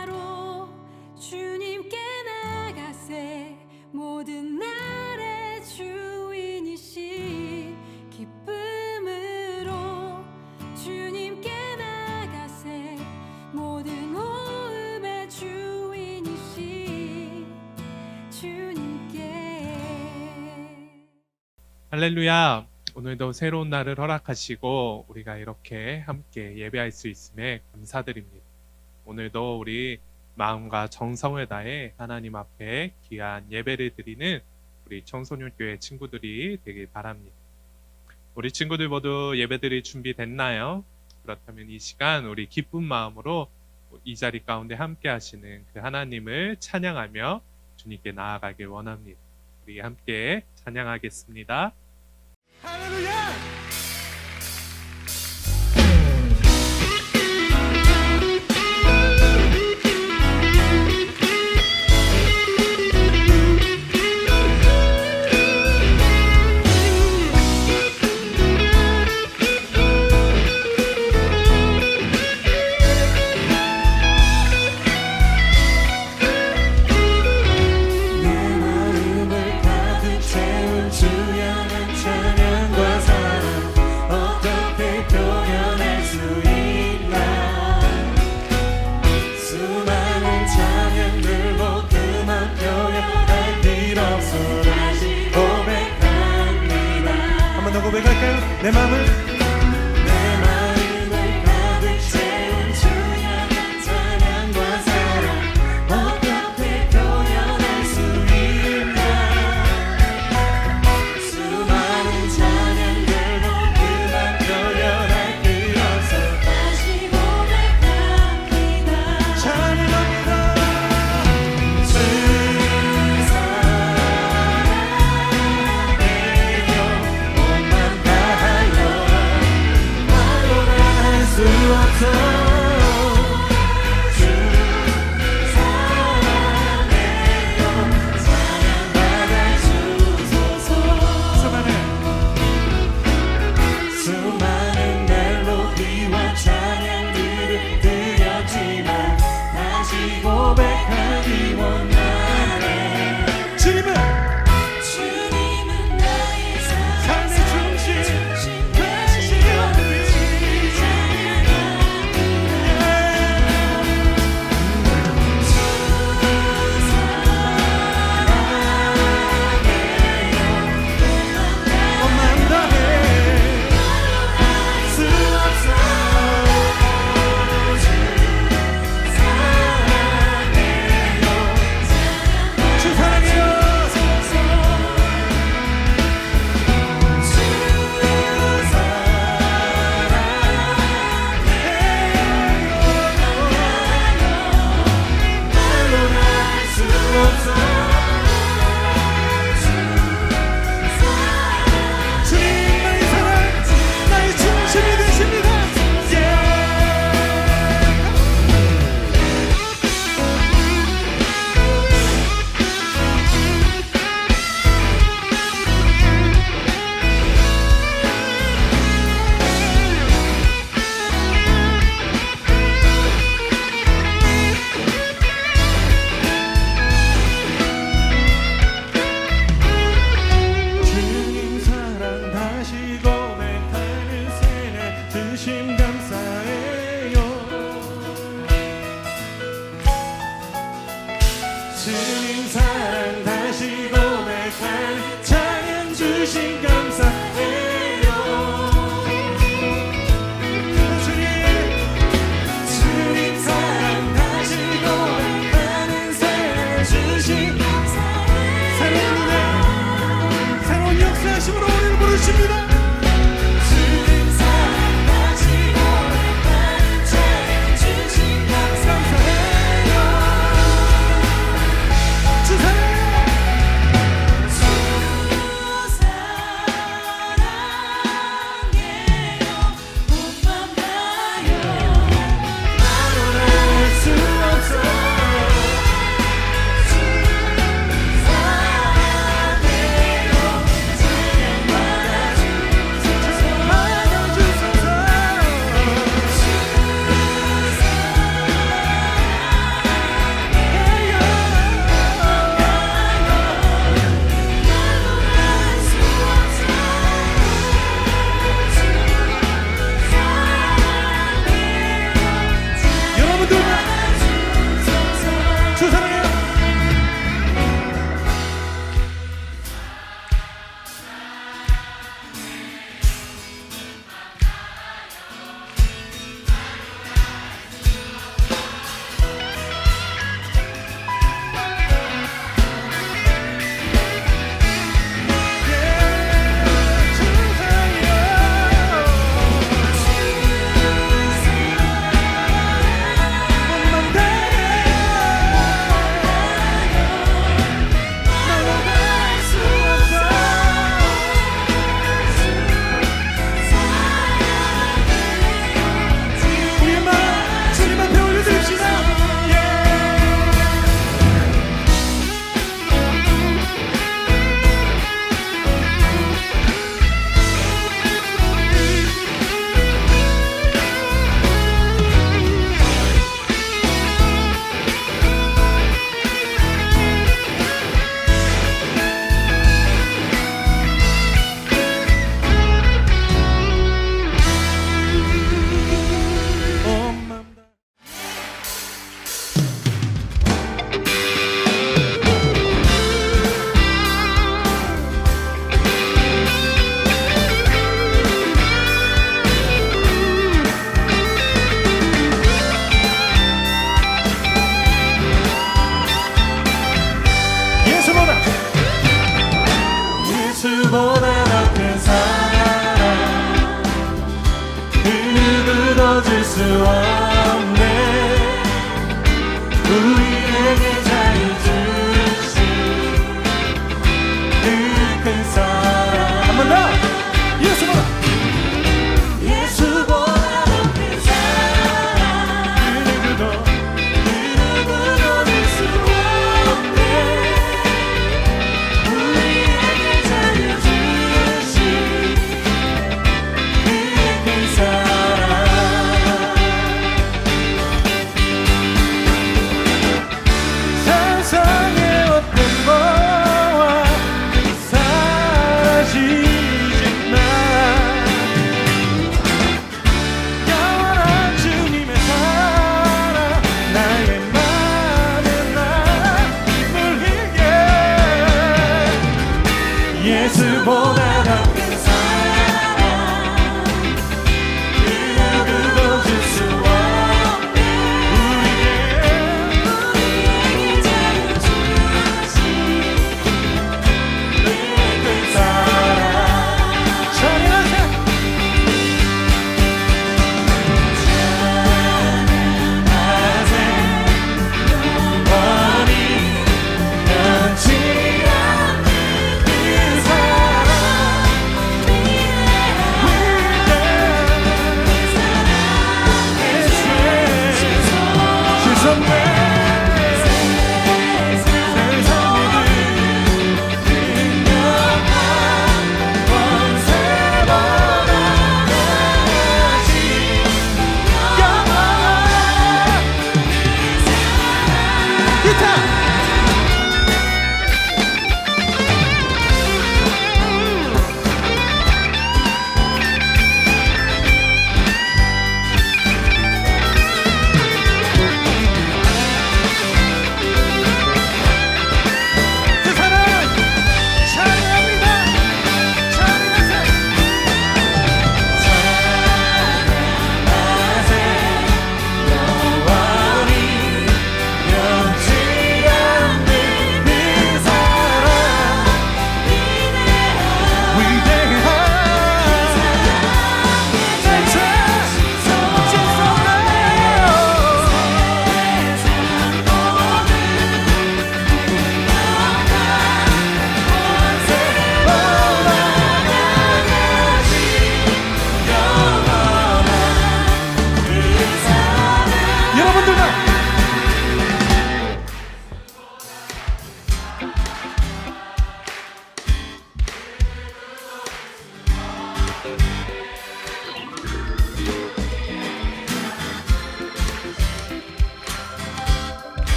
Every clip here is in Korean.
나로 주님께 나가세. 모든 날의 주인이신 기쁨으로 주님께 나가세. 모든 호흡의 주인이신 주님께. 할렐루야. 오늘도 새로운 날을 허락하시고 우리가 이렇게 함께 예배할 수 있음에 감사드립니다. 오늘도 우리 마음과 정성을 다해 하나님 앞에 귀한 예배를 드리는 우리 청소년교회 친구들이 되길 바랍니다. 우리 친구들 모두 예배드릴 준비 됐나요? 그렇다면 이 시간 우리 기쁜 마음으로 이 자리 가운데 함께 하시는 그 하나님을 찬양하며 주님께 나아가길 원합니다. 우리 함께 찬양하겠습니다. 할렐루야! 고백할까요? 내 마음을 가득 채운 주의 찬양과 사랑 어떻게 표현할 수 있나. 수많은 찬양들로 그만 표현할 그 영성 다시 고백합니다. 찬양합니다. 주 수많은 멜로디와 찬양들을 드렸지만 다시 고백하기 원하네. 주님은 나의 삶의 중심 되시려니 찬양합니다.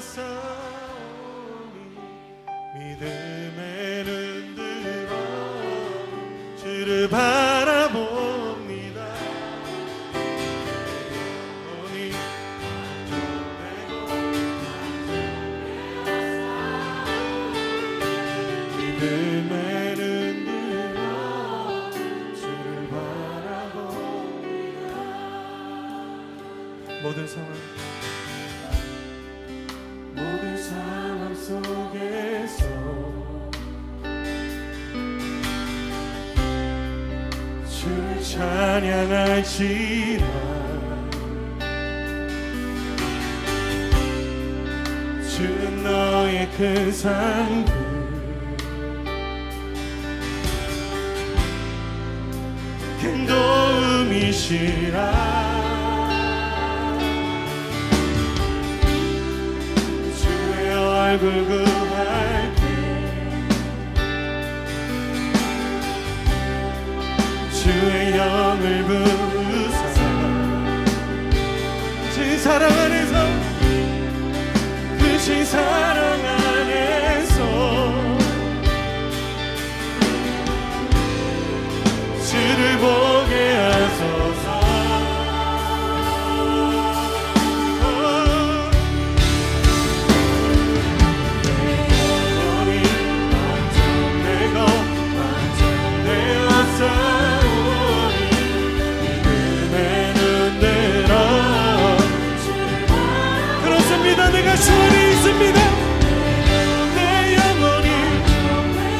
내어싸우니 믿음의 눈 들어 주를 바라봅니다. 영원히 믿음의 눈 들어 주를 바라봅니다. 모든 상황 속에서 주를 찬양할지라. 주는 너의 큰 상급 큰 도움이시라. 주의 얼굴 구할게. 주의 영을 부으사 그 사랑 안에서 그 사랑 안에서 주를 보게 하소서. 영원히 내고 내어싸우니 믿음의 눈 들어. 그렇습니다. 내가 주안에 있습니다. 내 영혼이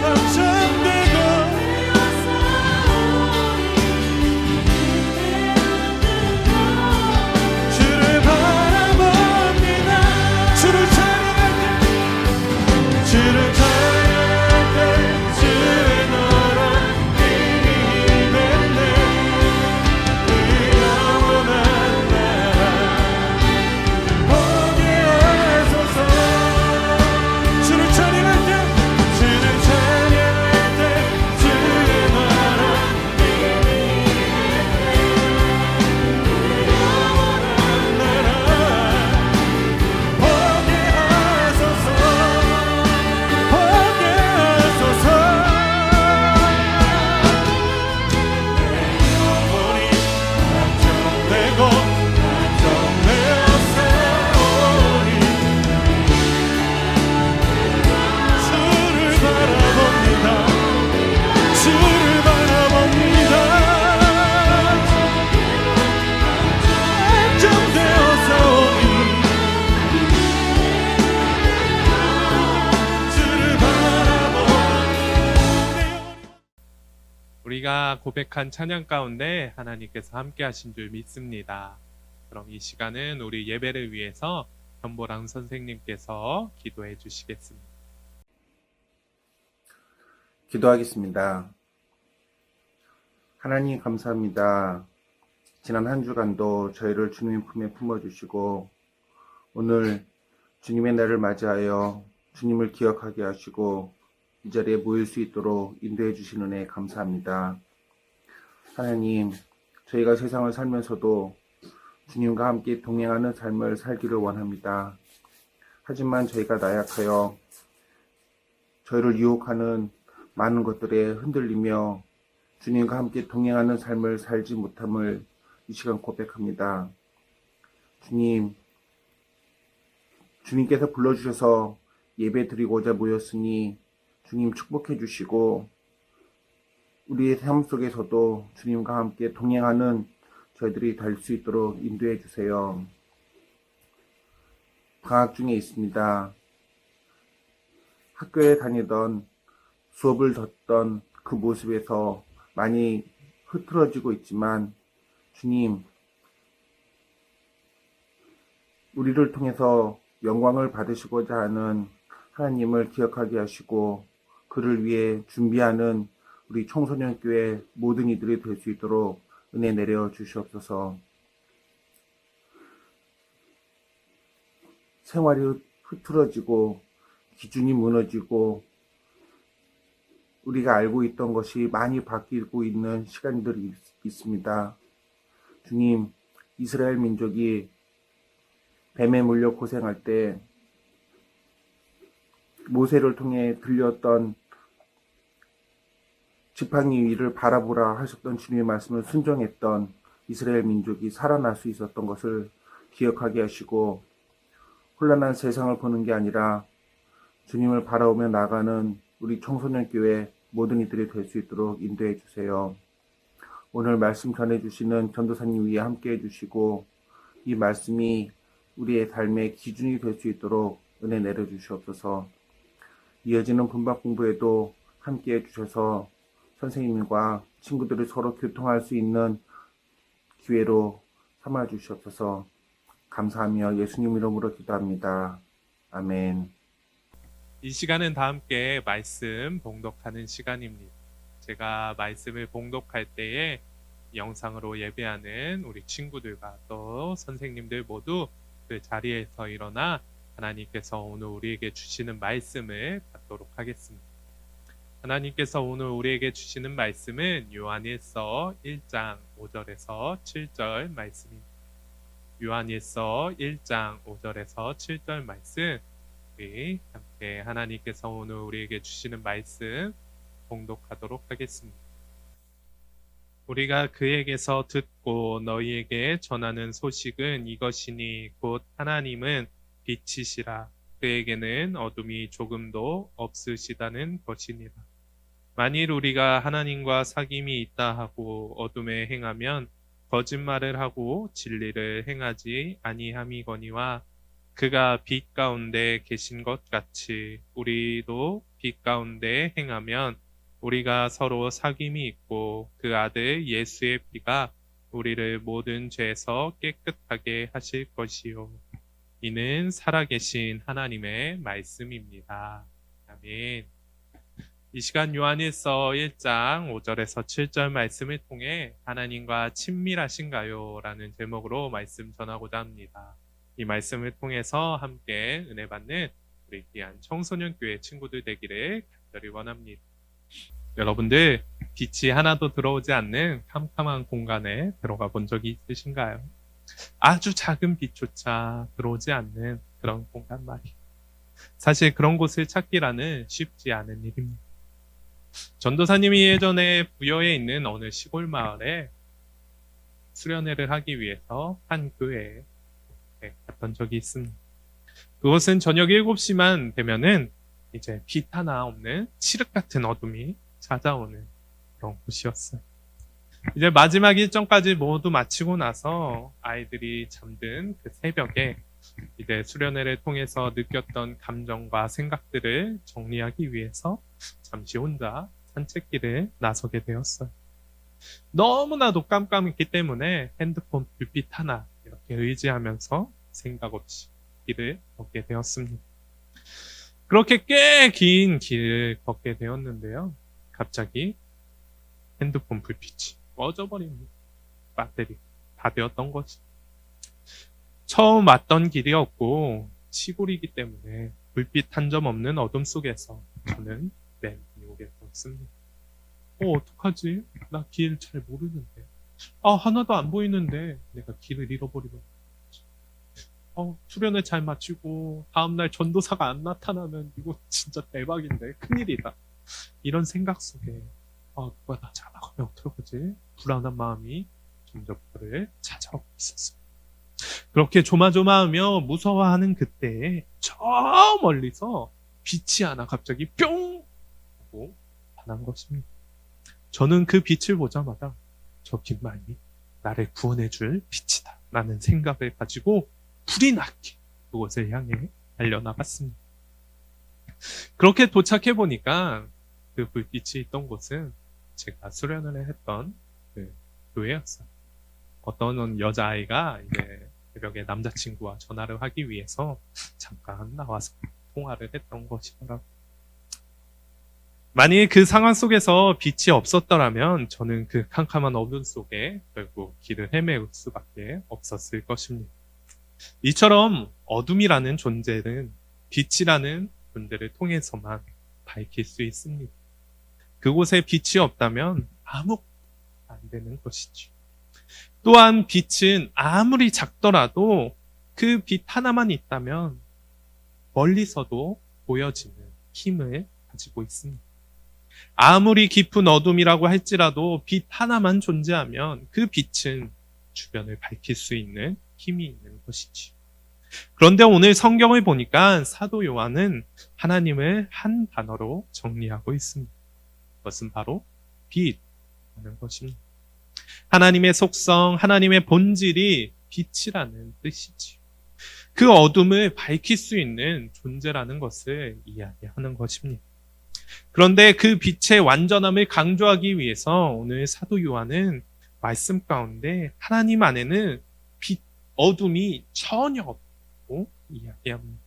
감정되고 주를 바라봅니다. 주를 찬양할 때 주의 너란 힘이 맺네. 그 영원한 나라 보게 하소서. 주를 찬양할 때 주의 너란 힘이 나라 보게 하소서. 보게 하소서. 내 영혼이 안정되고 안정되었사오니 주를 바라봅니다. 주를 바라봅니다. 안정되었사오니 주를 바라봅니다. 우리가 고백한 찬양 가운데 하나님께서 함께 하신 줄 믿습니다. 그럼 이 시간은 우리 예배를 위해서 전보랑 선생님께서 기도해 주시겠습니다. 기도하겠습니다. 하나님 감사합니다. 지난 한 주간도 저희를 주님 품에 품어주시고 오늘 주님의 날을 맞이하여 주님을 기억하게 하시고 이 자리에 모일 수 있도록 인도해 주신 은혜 감사합니다. 하나님, 저희가 세상을 살면서도 주님과 함께 동행하는 삶을 살기를 원합니다. 하지만 저희가 나약하여 저희를 유혹하는 많은 것들에 흔들리며 주님과 함께 동행하는 삶을 살지 못함을 이 시간 고백합니다. 주님께서 불러주셔서 예배 드리고자 모였으니 주님 축복해 주시고 우리의 삶 속에서도 주님과 함께 동행하는 저희들이 될 수 있도록 인도해 주세요. 방학 중에 있습니다. 학교에 다니던 수업을 듣던 그 모습에서 많이 흐트러지고 있지만 주님, 우리를 통해서 영광을 받으시고자 하는 하나님을 기억하게 하시고 그를 위해 준비하는 우리 청소년교회 모든 이들이 될 수 있도록 은혜 내려 주시옵소서. 생활이 흐트러지고 기준이 무너지고 우리가 알고 있던 것이 많이 바뀌고 있는 시간들이 있습니다. 주님, 이스라엘 민족이 뱀에 물려 고생할 때 모세를 통해 들렸던 지팡이 위를 바라보라 하셨던 주님의 말씀을 순종했던 이스라엘 민족이 살아날 수 있었던 것을 기억하게 하시고, 혼란한 세상을 보는 게 아니라 주님을 바라보며 나가는 우리 청소년 교회 모든 이들이 될 수 있도록 인도해 주세요. 오늘 말씀 전해주시는 전도사님 위에 함께 해주시고, 이 말씀이 우리의 삶의 기준이 될 수 있도록 은혜 내려주시옵소서. 이어지는 분반 공부에도 함께 해주셔서 선생님과 친구들이 서로 교통할 수 있는 기회로 삼아 주시옵소서. 감사하며 예수님 이름으로 기도합니다. 아멘. 이 시간은 다 함께 말씀 봉독하는 시간입니다. 제가 말씀을 봉독할 때에 영상으로 예배하는 우리 친구들과 또 선생님들 모두 그 자리에서 일어나 하나님께서 오늘 우리에게 주시는 말씀을 받도록 하겠습니다. 하나님께서 오늘 우리에게 주시는 말씀은 요한일서 1장 5절에서 7절 말씀입니다. 요한일서 1장 5절에서 7절 말씀, 우리 함께 하나님께서 오늘 우리에게 주시는 말씀 봉독하도록 하겠습니다. 우리가 그에게서 듣고 너희에게 전하는 소식은 이것이니 곧 하나님은 빛이시라. 그에게는 어둠이 조금도 없으시다는 것이니라. 만일 우리가 하나님과 사귐이 있다 하고 어둠에 행하면 거짓말을 하고 진리를 행하지 아니함이거니와 그가 빛 가운데 계신 것 같이 우리도 빛 가운데 행하면 우리가 서로 사귐이 있고 그 아들 예수의 피가 우리를 모든 죄에서 깨끗하게 하실 것이요. 이는 살아계신 하나님의 말씀입니다. 아멘. 이 시간 요한일서 1장 5절에서 7절 말씀을 통해 하나님과 친밀하신가요? 라는 제목으로 말씀 전하고자 합니다. 이 말씀을 통해서 함께 은혜 받는 우리 귀한 청소년 교회 친구들 되기를 간절히 원합니다. 여러분들, 빛이 하나도 들어오지 않는 캄캄한 공간에 들어가 본 적이 있으신가요? 아주 작은 빛조차 들어오지 않는 그런 공간 말이에요. 사실 그런 곳을 찾기라는 쉽지 않은 일입니다. 전도사님이 예전에 부여에 있는 어느 시골 마을에 수련회를 하기 위해서 한 교회에 갔던 적이 있습니다. 그곳은 저녁 7시만 되면은 이제 빛 하나 없는 칠흑 같은 어둠이 찾아오는 그런 곳이었어요. 이제 마지막 일정까지 모두 마치고 나서 아이들이 잠든 그 새벽에 이제 수련회를 통해서 느꼈던 감정과 생각들을 정리하기 위해서 잠시 혼자 산책길을 나서게 되었어요. 너무나도 깜깜했기 때문에 핸드폰 불빛 하나 이렇게 의지하면서 생각 없이 길을 걷게 되었습니다. 그렇게 꽤 긴 길을 걷게 되었는데요. 갑자기 핸드폰 불빛이 꺼져버립니다. 배터리 다 되었던 거지. 처음 왔던 길이었고 시골이기 때문에 불빛 한 점 없는 어둠 속에서 저는 맨 오게 되었습니다. 어떡하지? 나 길 잘 모르는데. 하나도 안 보이는데 내가 길을 잃어버리면 수련을 잘 마치고 다음날 전도사가 안 나타나면 이거 진짜 대박인데 큰일이다. 이런 생각 속에 누가 나 잡아가면 어떡하지? 불안한 마음이 점점 저를 찾아오고 있었습니다. 그렇게 조마조마하며 무서워하는 그때에 저 멀리서 빛이 하나 갑자기 뿅 하고 반한 것입니다. 저는 그 빛을 보자마자 저 빛만이 나를 구원해줄 빛이다 라는 생각을 가지고 불이 나게 그곳을 향해 달려나갔습니다. 그렇게 도착해 보니까 그 불빛이 있던 곳은 제가 수련을 했던 그 교회였어요. 어떤 여자아이가 이제 새벽에 남자친구와 전화를 하기 위해서 잠깐 나와서 통화를 했던 것이더라고요. 만일 그 상황 속에서 빛이 없었더라면 저는 그 캄캄한 어둠 속에 결국 길을 헤매울 수밖에 없었을 것입니다. 이처럼 어둠이라는 존재는 빛이라는 존재를 통해서만 밝힐 수 있습니다. 그곳에 빛이 없다면 아무것도 안 되는 것이죠. 또한 빛은 아무리 작더라도 그 빛 하나만 있다면 멀리서도 보여지는 힘을 가지고 있습니다. 아무리 깊은 어둠이라고 할지라도 빛 하나만 존재하면 그 빛은 주변을 밝힐 수 있는 힘이 있는 것이지. 그런데 오늘 성경을 보니까 사도 요한은 하나님을 한 단어로 정리하고 있습니다. 그것은 바로 빛이라는 것입니다. 하나님의 속성, 하나님의 본질이 빛이라는 뜻이지. 그 어둠을 밝힐 수 있는 존재라는 것을 이야기하는 것입니다. 그런데 그 빛의 완전함을 강조하기 위해서 오늘 사도 요한은 말씀 가운데 하나님 안에는 어둠이 전혀 없다고 이야기합니다.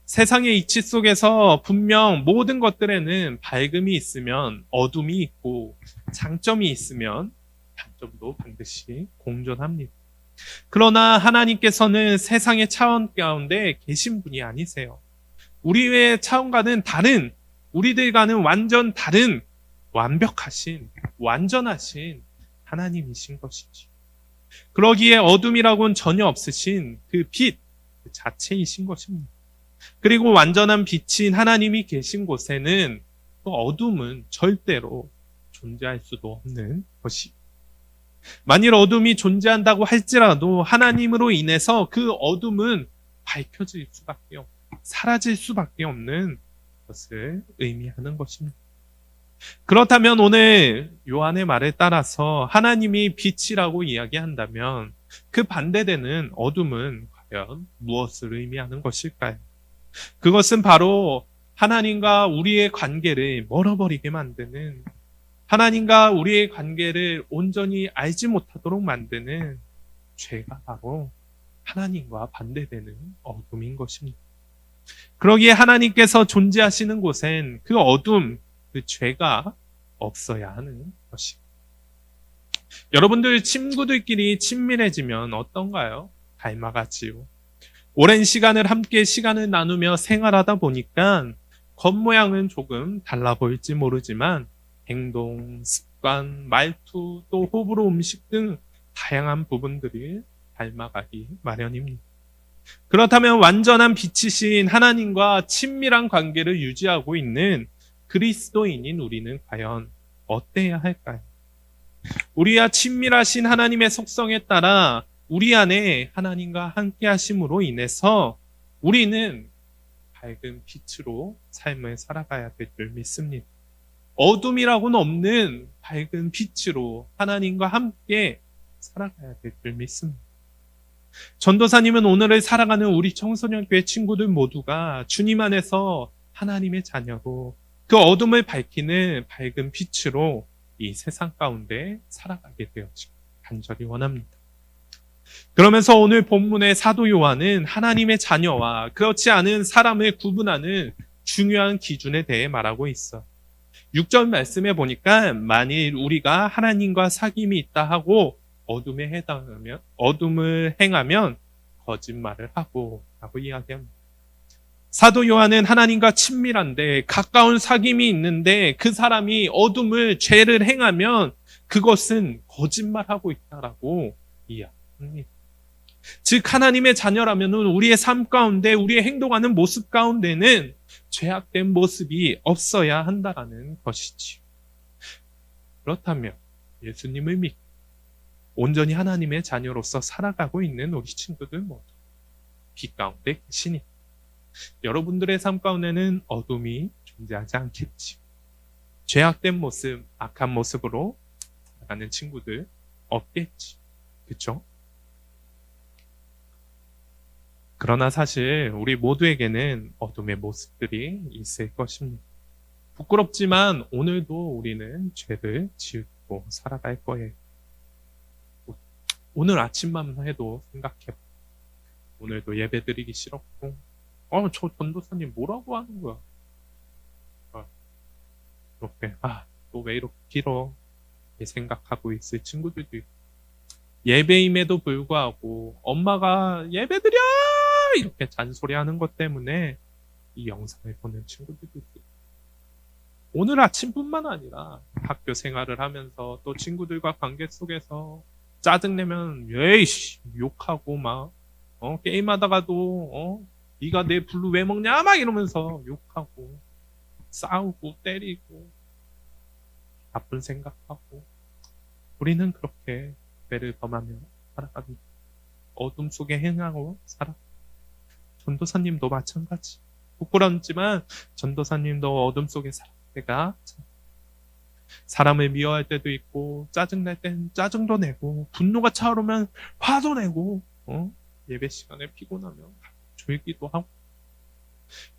세상의 이치 속에서 분명 모든 것들에는 밝음이 있으면 어둠이 있고 장점이 있으면 단점도 반드시 공존합니다. 그러나 하나님께서는 세상의 차원 가운데 계신 분이 아니세요. 우리의 차원과는 다른, 우리들과는 완전 다른 완벽하신, 완전하신 하나님이신 것이지. 그러기에 어둠이라고는 전혀 없으신 그 빛 그 자체이신 것입니다. 그리고 완전한 빛인 하나님이 계신 곳에는 또 어둠은 절대로 존재할 수도 없는 것이. 만일 어둠이 존재한다고 할지라도 하나님으로 인해서 그 어둠은 밝혀질 수밖에 없고 사라질 수밖에 없는 것을 의미하는 것입니다. 그렇다면 오늘 요한의 말에 따라서 하나님이 빛이라고 이야기한다면 그 반대되는 어둠은 과연 무엇을 의미하는 것일까요? 그것은 바로 하나님과 우리의 관계를 멀어버리게 만드는, 하나님과 우리의 관계를 온전히 알지 못하도록 만드는 죄가 바로 하나님과 반대되는 어둠인 것입니다. 그러기에 하나님께서 존재하시는 곳엔 그 어둠, 그 죄가 없어야 하는 것입니다. 여러분들 친구들끼리 친밀해지면 어떤가요? 닮아가지요. 오랜 시간을 함께 시간을 나누며 생활하다 보니까 겉모양은 조금 달라 보일지 모르지만 행동, 습관, 말투, 또 호불호 음식 등 다양한 부분들이 닮아가기 마련입니다. 그렇다면 완전한 빛이신 하나님과 친밀한 관계를 유지하고 있는 그리스도인인 우리는 과연 어때야 할까요? 우리와 친밀하신 하나님의 속성에 따라 우리 안에 하나님과 함께 하심으로 인해서 우리는 밝은 빛으로 삶을 살아가야 될 줄 믿습니다. 어둠이라고는 없는 밝은 빛으로 하나님과 함께 살아가야 될 줄 믿습니다. 전도사님은 오늘을 살아가는 우리 청소년교회 친구들 모두가 주님 안에서 하나님의 자녀로 그 어둠을 밝히는 밝은 빛으로 이 세상 가운데 살아가게 되어지길 간절히 원합니다. 그러면서 오늘 본문의 사도 요한은 하나님의 자녀와 그렇지 않은 사람을 구분하는 중요한 기준에 대해 말하고 있어. 6절 말씀에 보니까 만일 우리가 하나님과 사귐이 있다 하고 어둠을 행하면 거짓말을 하고 라고 이야기합니다. 사도 요한은 하나님과 친밀한데 가까운 사귐이 있는데 그 사람이 죄를 행하면 그것은 거짓말하고 있다라고 이야기합니다. 즉 하나님의 자녀라면 우리의 삶 가운데 우리의 행동하는 모습 가운데는 죄악된 모습이 없어야 한다라는 것이지요. 그렇다면 예수님을 믿고 온전히 하나님의 자녀로서 살아가고 있는 우리 친구들 모두 빛 가운데 계시니 여러분들의 삶 가운데는 어둠이 존재하지 않겠지. 죄악된 모습, 악한 모습으로 나가는 친구들 없겠지. 그렇죠? 그러나 사실 우리 모두에게는 어둠의 모습들이 있을 것입니다. 부끄럽지만 오늘도 우리는 죄를 지우고 살아갈 거예요. 오늘 아침만 해도 생각해봐. 오늘도 예배 드리기 싫었고 저 전도사님 뭐라고 하는 거야? 이렇게 또 왜 이렇게 길어? 이렇게 생각하고 있을 친구들도 있고 예배임에도 불구하고 엄마가 예배 드려! 이렇게 잔소리하는 것 때문에 이 영상을 보는 친구들도 있고 오늘 아침뿐만 아니라 학교 생활을 하면서 또 친구들과 관계 속에서 짜증내면 에이씨 욕하고 막 게임하다가도 네가 내 블루 왜 먹냐 막 이러면서 욕하고 싸우고 때리고 나쁜 생각하고 우리는 그렇게 죄를 범하며 살아갑니다. 어둠 속에 행하고 살아. 전도사님도 마찬가지. 부끄럽지만 전도사님도 어둠 속에 살아. 내가 사람을 미워할 때도 있고 짜증날 땐 짜증도 내고 분노가 차오르면 화도 내고 예배 시간에 피곤하면 졸기도 하고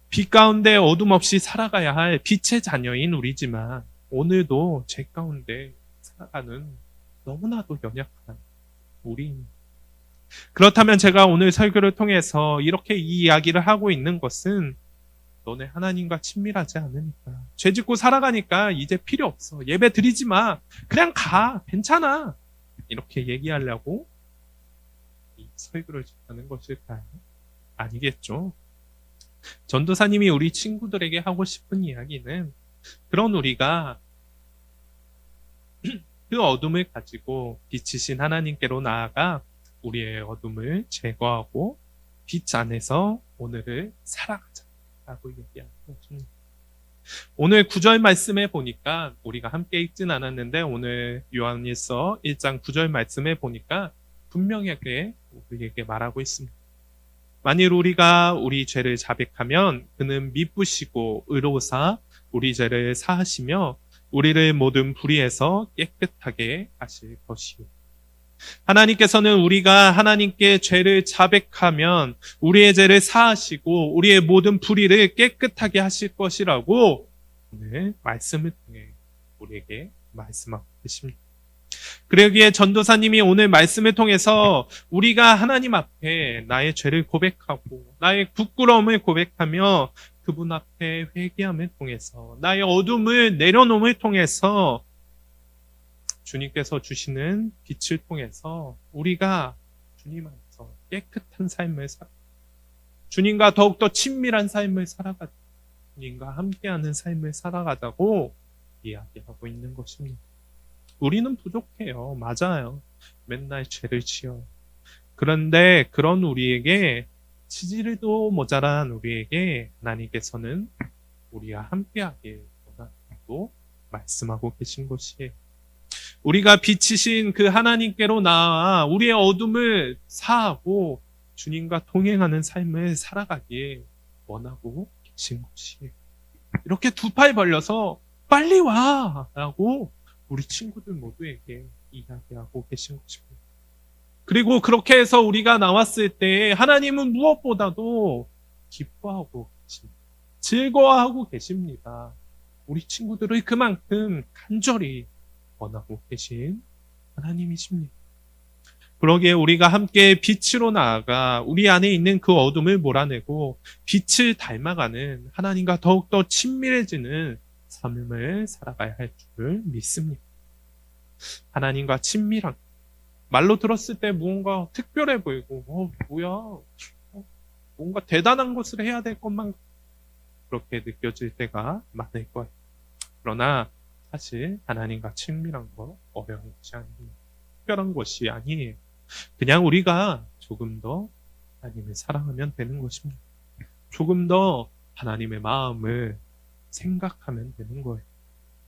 빛 가운데 어둠 없이 살아가야 할 빛의 자녀인 우리지만 오늘도 죄 가운데 살아가는 너무나도 연약한 우리입니다. 그렇다면 제가 오늘 설교를 통해서 이렇게 이 이야기를 하고 있는 것은 너네 하나님과 친밀하지 않으니까 죄 짓고 살아가니까 이제 필요 없어. 예배 드리지 마. 그냥 가. 괜찮아. 이렇게 얘기하려고 이 설교를 하는 것일까요? 아니겠죠. 전도사님이 우리 친구들에게 하고 싶은 이야기는 그런 우리가 그 어둠을 가지고 빛이신 하나님께로 나아가 우리의 어둠을 제거하고 빛 안에서 오늘을 살아가자라고 얘기하는 것입니다. 오늘 9절 말씀에 보니까 우리가 함께 읽진 않았는데 오늘 요한일서 1장 9절 말씀에 보니까 분명하게 우리에게 말하고 있습니다. 만일 우리가 우리 죄를 자백하면 그는 미쁘시고 의로우사 우리 죄를 사하시며 우리를 모든 불의에서 깨끗하게 하실 것이요. 하나님께서는 우리가 하나님께 죄를 자백하면 우리의 죄를 사하시고 우리의 모든 불의를 깨끗하게 하실 것이라고 오늘 말씀을 통해 우리에게 말씀하고 계십니다. 그러기에 전도사님이 오늘 말씀을 통해서 우리가 하나님 앞에 나의 죄를 고백하고 나의 부끄러움을 고백하며 그분 앞에 회개함을 통해서 나의 어둠을 내려놓음을 통해서 주님께서 주시는 빛을 통해서 우리가 주님 안에서 깨끗한 삶을 주님과 더욱더 친밀한 삶을 살아가자. 주님과 함께하는 삶을 살아가자고 이야기하고 있는 것입니다. 우리는 부족해요. 맞아요. 맨날 죄를 지어요. 그런데 그런 우리에게 치질도 모자란 우리에게 하나님께서는 우리와 함께하길 원한다고 말씀하고 계신 것이에요. 우리가 빛이신 그 하나님께로 나아 우리의 어둠을 사하고 주님과 동행하는 삶을 살아가기에 원하고 계신 것이에요. 이렇게 두 팔 벌려서 빨리 와! 라고 우리 친구들 모두에게 이야기하고 계신 것입니다. 그리고 그렇게 해서 우리가 나왔을 때 하나님은 무엇보다도 기뻐하고 계십니다. 즐거워하고 계십니다. 우리 친구들을 그만큼 간절히 원하고 계신 하나님이십니다. 그러기에 우리가 함께 빛으로 나아가 우리 안에 있는 그 어둠을 몰아내고 빛을 닮아가는 하나님과 더욱더 친밀해지는 삶을 살아가야 할 줄을 믿습니다. 하나님과 친밀한 말로 들었을 때 무언가 특별해 보이고 뭔가 대단한 것을 해야 될 것만 그렇게 느껴질 때가 많을 거예요. 그러나 사실 하나님과 친밀한 거 어려운 것이 아닙니다. 특별한 것이 아니에요. 그냥 우리가 조금 더 하나님을 사랑하면 되는 것입니다. 조금 더 하나님의 마음을 생각하면 되는 거예요.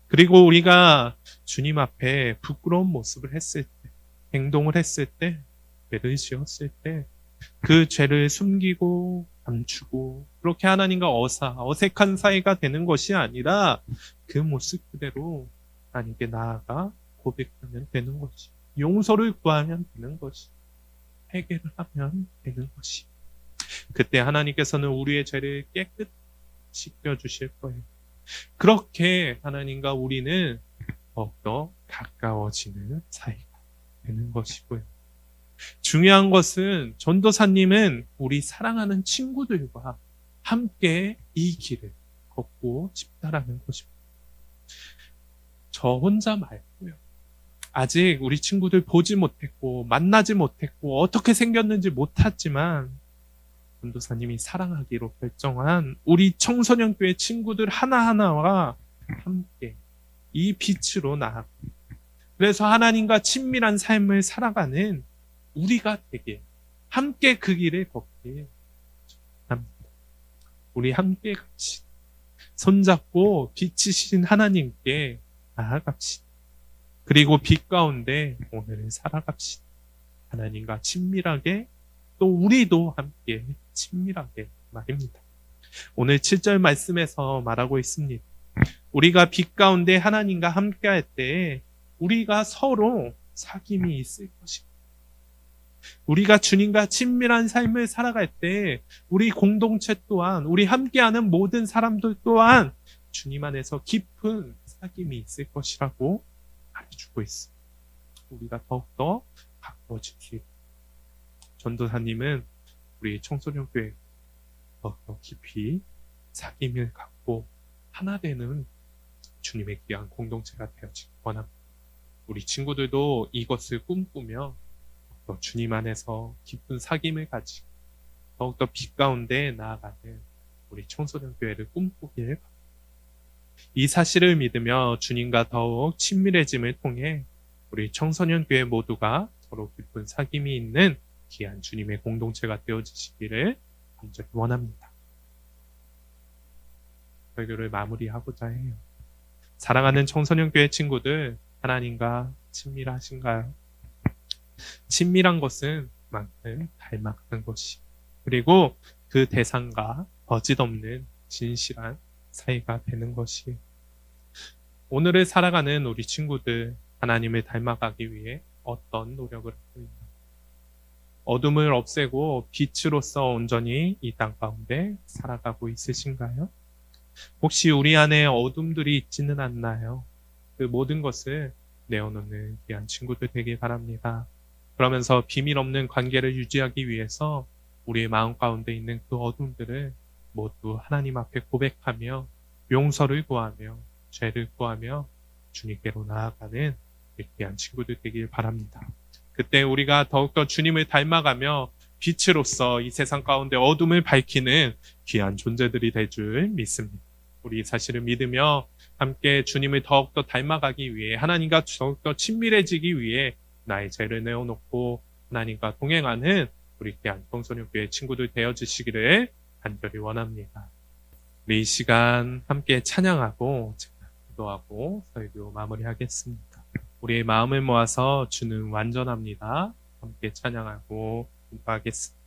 그리고 우리가 주님 앞에 부끄러운 모습을 했을 때, 행동을 했을 때, 죄를 지었을 때, 그 죄를 숨기고 감추고 그렇게 하나님과 어색한 사이가 되는 것이 아니라 그 모습 그대로 하나님께 나아가 고백하면 되는 것이, 용서를 구하면 되는 것이, 회개를 하면 되는 것이, 그때 하나님께서는 우리의 죄를 깨끗이 씻겨주실 거예요. 그렇게 하나님과 우리는 더욱더 가까워지는 사이가 되는 것이고요. 중요한 것은 전도사님은 우리 사랑하는 친구들과 함께 이 길을 걷고 싶다라는 것입니다. 저 혼자 말고요. 아직 우리 친구들 보지 못했고 만나지 못했고 어떻게 생겼는지 못했지만 전도사님이 사랑하기로 결정한 우리 청소년교회 친구들 하나하나와 함께 이 빛으로 나아가 그래서 하나님과 친밀한 삶을 살아가는 우리가 되게 함께 그 길을 걷길 합니다. 우리 함께 같이 손잡고 빛이신 하나님께 나아갑시다. 그리고 빛 가운데 오늘을 살아갑시다. 하나님과 친밀하게, 또 우리도 함께 친밀하게 말입니다. 오늘 7절 말씀에서 말하고 있습니다. 우리가 빛 가운데 하나님과 함께 할 때 우리가 서로 사귐이 있을 것입니다. 우리가 주님과 친밀한 삶을 살아갈 때 우리 공동체 또한, 우리 함께하는 모든 사람들 또한 주님 안에서 깊은 사귐이 있을 것이라고 말해주고 있습니다. 우리가 더욱더 가까워지길. 전도사님은 우리 청소년 교회 더욱더 깊이 사귐을 갖고 하나 되는 주님의 귀한 공동체가 되어지기 원합니다. 우리 친구들도 이것을 꿈꾸며 더 주님 안에서 깊은 사귐을 가지고 더욱더 빛 가운데 나아가는 우리 청소년 교회를 꿈꾸길 바랍니다. 이 사실을 믿으며 주님과 더욱 친밀해짐을 통해 우리 청소년 교회 모두가 서로 깊은 사귐이 있는 귀한 주님의 공동체가 되어지시기를 간절히 원합니다. 설교를 마무리하고자 해요. 사랑하는 청소년 교회 친구들, 하나님과 친밀하신가요? 친밀한 것은 그만큼 닮아가는 것이, 그리고 그 대상과 거짓 없는 진실한 사이가 되는 것이. 오늘을 살아가는 우리 친구들, 하나님을 닮아가기 위해 어떤 노력을 하고 있나요? 어둠을 없애고 빛으로서 온전히 이 땅 가운데 살아가고 있으신가요? 혹시 우리 안에 어둠들이 있지는 않나요? 그 모든 것을 내어놓는 귀한 친구들 되길 바랍니다. 그러면서 비밀 없는 관계를 유지하기 위해서 우리의 마음 가운데 있는 그 어둠들을 모두 하나님 앞에 고백하며 용서를 구하며 죄를 구하며 주님께로 나아가는 귀한 친구들 되길 바랍니다. 그때 우리가 더욱더 주님을 닮아가며 빛으로서 이 세상 가운데 어둠을 밝히는 귀한 존재들이 될 줄 믿습니다. 우리 이 사실을 믿으며 함께 주님을 더욱더 닮아가기 위해, 하나님과 더욱더 친밀해지기 위해 나의 죄를 내어놓고 하나님과 동행하는 우리 귀한 청소년 교회 친구들 되어주시기를 간절히 원합니다. 우리 이 시간 함께 찬양하고 기도하고 설교 마무리하겠습니다. 우리의 마음을 모아서 주는 완전합니다. 함께 찬양하고 기도하겠습니다.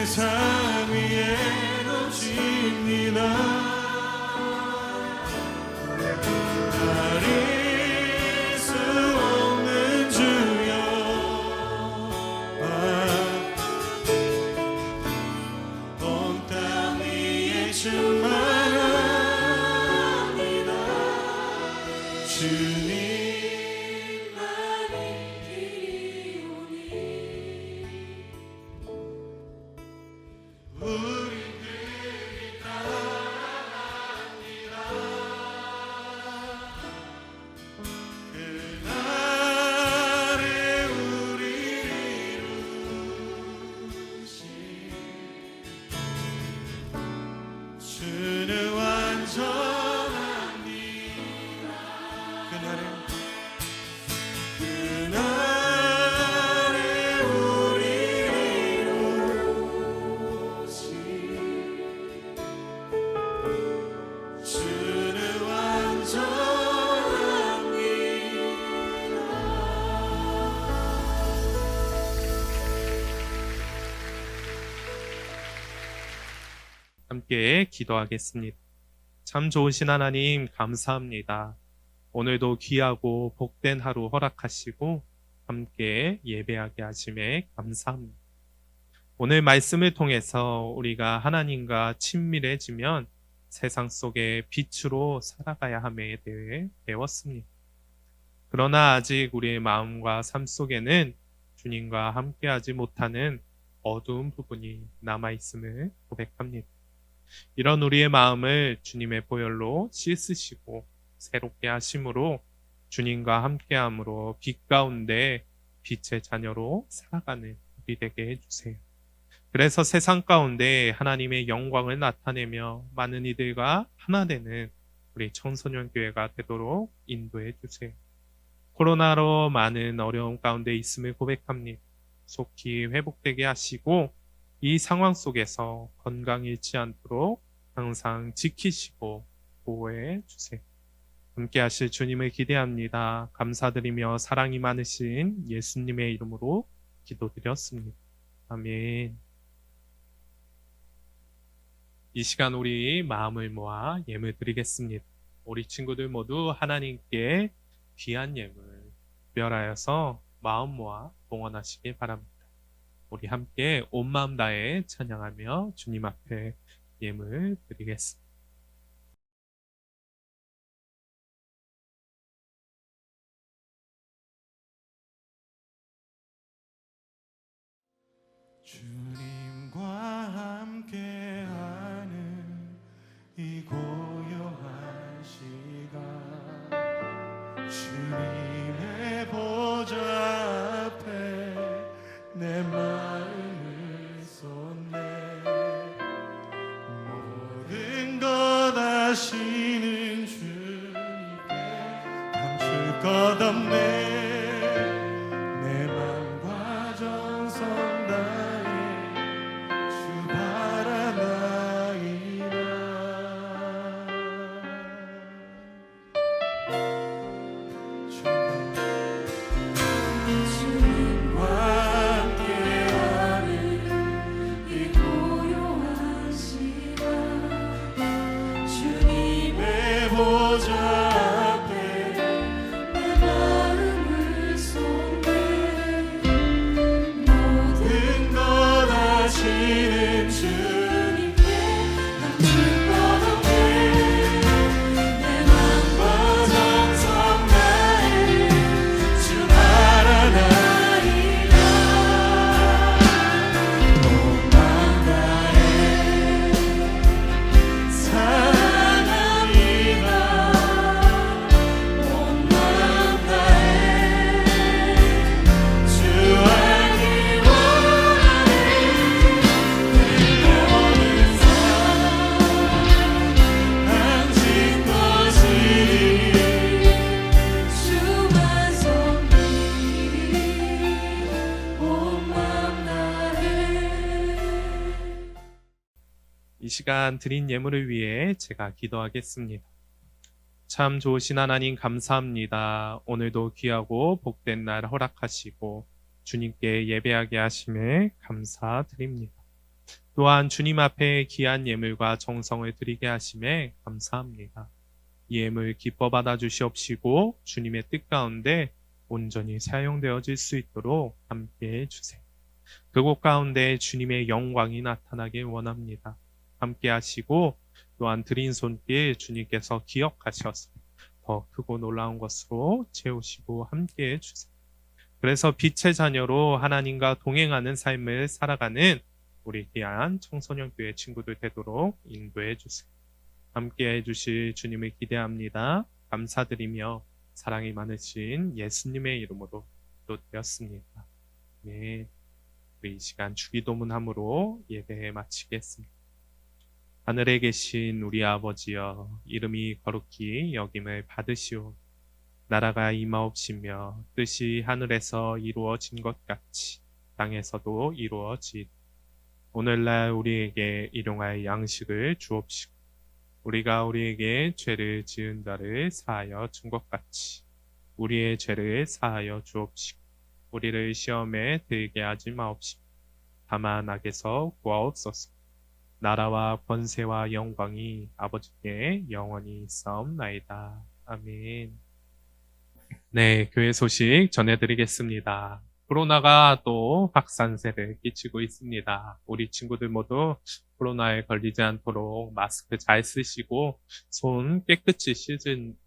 세상 위에 넘칩니다. 가릴 수 없는 주여 온 땅 위에 충만합니다. 주님만이 길이 오니 우리들이 따라갑니다. 그날에 우리를 이루신 주는 완전합니다. 그날에 우리를 이루신 주는 함께 기도하겠습니다. 참 좋으신 하나님 감사합니다. 오늘도 귀하고 복된 하루 허락하시고 함께 예배하게 하심에 감사합니다. 오늘 말씀을 통해서 우리가 하나님과 친밀해지면 세상 속에 빛으로 살아가야 함에 대해 배웠습니다. 그러나 아직 우리의 마음과 삶 속에는 주님과 함께하지 못하는 어두운 부분이 남아있음을 고백합니다. 이런 우리의 마음을 주님의 보혈로 씻으시고 새롭게 하심으로 주님과 함께함으로 빛 가운데 빛의 자녀로 살아가는 우리 되게 해주세요. 그래서 세상 가운데 하나님의 영광을 나타내며 많은 이들과 하나 되는 우리 청소년 교회가 되도록 인도해 주세요. 코로나로 많은 어려움 가운데 있음을 고백합니다. 속히 회복되게 하시고 이 상황 속에서 건강 잃지 않도록 항상 지키시고 보호해 주세요. 함께 하실 주님을 기대합니다. 감사드리며 사랑이 많으신 예수님의 이름으로 기도드렸습니다. 아멘. 이 시간 우리 마음을 모아 예물 드리겠습니다. 우리 친구들 모두 하나님께 귀한 예물 특별하여서 마음 모아 봉헌하시길 바랍니다. 우리 함께 온 마음 다해 찬양하며 주님 앞에 예물 드리겠습니다. 주님과 함께하는 이 고요한 시간 주님의 보좌 앞에 내 마음을 쏟네 모든 것 아시는 주님께 감출 것 없네 내 맘과 정성 다해 주 바라나이다 주님과 함께하는 이 고요한 시간 주님의 내 보좌 앞에 내 마음을 쏟네 모든 모든 것 아시는 주님께 감출 것 없네 내 맘과 정성 다해 주 바라나이다 온 마음 다해 사랑합니다 온 마음 다해 주 알기 원하네 내 모든 삶 당신 것이 주만 섬기리 온 마음 다해 이 시간 드린 예물을 위해 제가 기도하겠습니다. 참 좋으신 하나님 감사합니다. 오늘도 귀하고 복된 날 허락하시고 주님께 예배하게 하심에 감사드립니다. 또한 주님 앞에 귀한 예물과 정성을 드리게 하심에 감사합니다. 이 예물 기뻐 받아 주시옵시고 주님의 뜻 가운데 온전히 사용되어질 수 있도록 함께해 주세요. 그곳 가운데 주님의 영광이 나타나길 원합니다. 함께 하시고 또한 드린 손길 주님께서 기억하셔서 더 크고 놀라운 것으로 채우시고 함께해 주세요. 그래서 빛의 자녀로 하나님과 동행하는 삶을 살아가는 우리 귀한 청소년교회 친구들 되도록 인도해 주세요. 함께해 주실 주님을 기대합니다. 감사드리며 사랑이 많으신 예수님의 이름으로 기도드렸습니다. 네, 우리 이 시간 주기도문함으로 예배 마치겠습니다. 하늘에 계신 우리 아버지여, 이름이 거룩히 여김을 받으시오. 나라가 임하옵시며 뜻이 하늘에서 이루어진 것 같이 땅에서도 이루어지이다. 오늘날 우리에게 일용할 양식을 주옵시고 우리가 우리에게 죄를 지은 자를 사하여 준 것 같이 우리의 죄를 사하여 주옵시고 우리를 시험에 들게 하지 마옵시고 다만 악에서 구하옵소서. 나라와 권세와 영광이 아버지께 영원히 있사옵나이다. 아멘. 네, 교회 소식 전해드리겠습니다. 코로나가 또 확산세를 끼치고 있습니다. 우리 친구들 모두 코로나에 걸리지 않도록 마스크 잘 쓰시고 손 깨끗이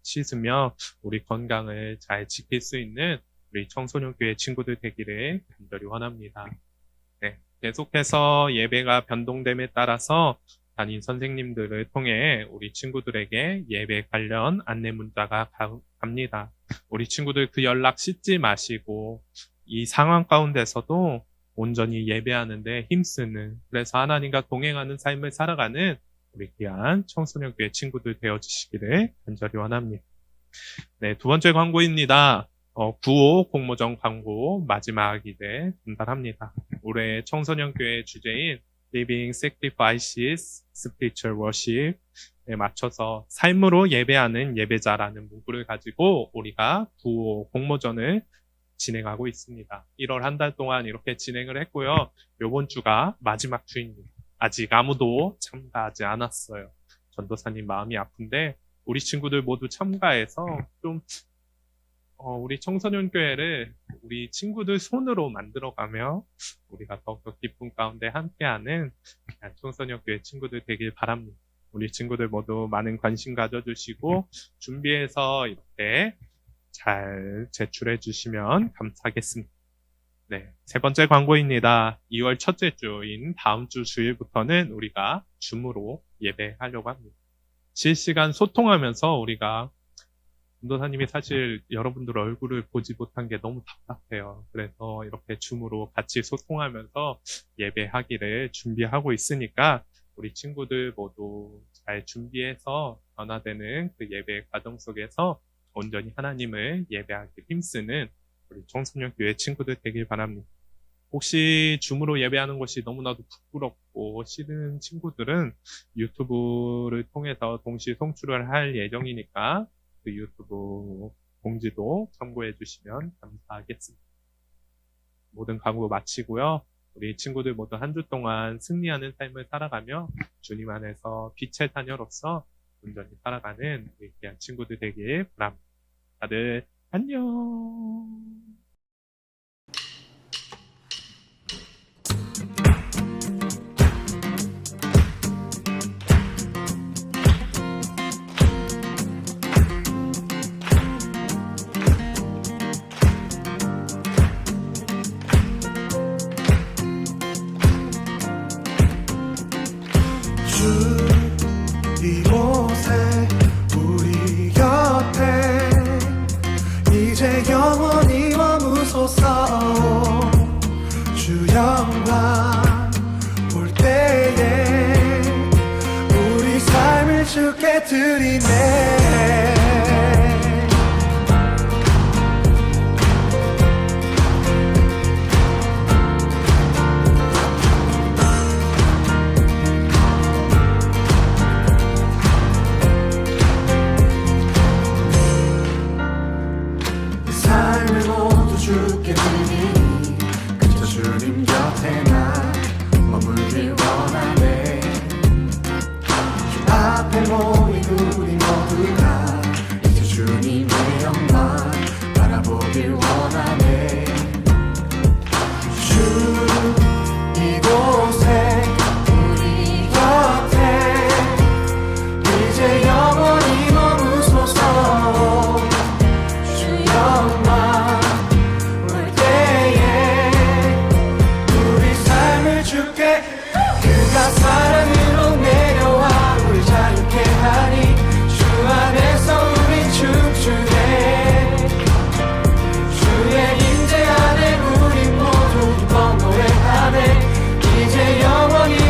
씻으며 우리 건강을 잘 지킬 수 있는 우리 청소년교회 친구들 되기를 간절히 원합니다. 네, 계속해서 예배가 변동됨에 따라서 담임 선생님들을 통해 우리 친구들에게 예배 관련 안내 문자가 갑니다. 우리 친구들 그 연락 씻지 마시고 이 상황 가운데서도 온전히 예배하는데 힘쓰는, 그래서 하나님과 동행하는 삶을 살아가는 우리 귀한 청소년교회 친구들 되어주시기를 간절히 원합니다. 네, 두 번째 광고입니다. 구호 공모전 광고 마지막 이제 전달합니다. 올해 청소년교회 주제인 Living Sacrifices Spiritual Worship에 맞춰서 삶으로 예배하는 예배자라는 문구를 가지고 우리가 구호 공모전을 진행하고 있습니다. 1월 한 달 동안 이렇게 진행을 했고요. 이번 주가 마지막 주입니다. 아직 아무도 참가하지 않았어요. 전도사님 마음이 아픈데 우리 친구들 모두 참가해서 좀 우리 청소년교회를 우리 친구들 손으로 만들어가며 우리가 더욱더 기쁨 가운데 함께하는 청소년교회 친구들 되길 바랍니다. 우리 친구들 모두 많은 관심 가져주시고 준비해서 이렇게 잘 제출해 주시면 감사하겠습니다. 네, 세 번째 광고입니다. 2월 첫째 주인 다음 주 주일부터는 우리가 줌으로 예배하려고 합니다. 실시간 소통하면서 우리가 전도사님이 사실 여러분들 얼굴을 보지 못한 게 너무 답답해요. 그래서 이렇게 줌으로 같이 소통하면서 예배하기를 준비하고 있으니까 우리 친구들 모두 잘 준비해서 변화되는 그 예배 과정 속에서 온전히 하나님을 예배하기 힘쓰는 우리 청소년교회 친구들 되길 바랍니다. 혹시 줌으로 예배하는 것이 너무나도 부끄럽고 싫은 친구들은 유튜브를 통해서 동시 송출을 할 예정이니까 그 유튜브 공지도 참고해 주시면 감사하겠습니다. 모든 광고 마치고요. 우리 친구들 모두 한 주 동안 승리하는 삶을 살아가며 주님 안에서 빛의 자녀로서 온전히 살아가는 우리 귀한 친구들 되길 바랍니다. 다들 안녕. 이곳에 우리 곁에 이제 영원히 머무소서. 주 영광 볼 때에 우리 삶을 주께 드리네.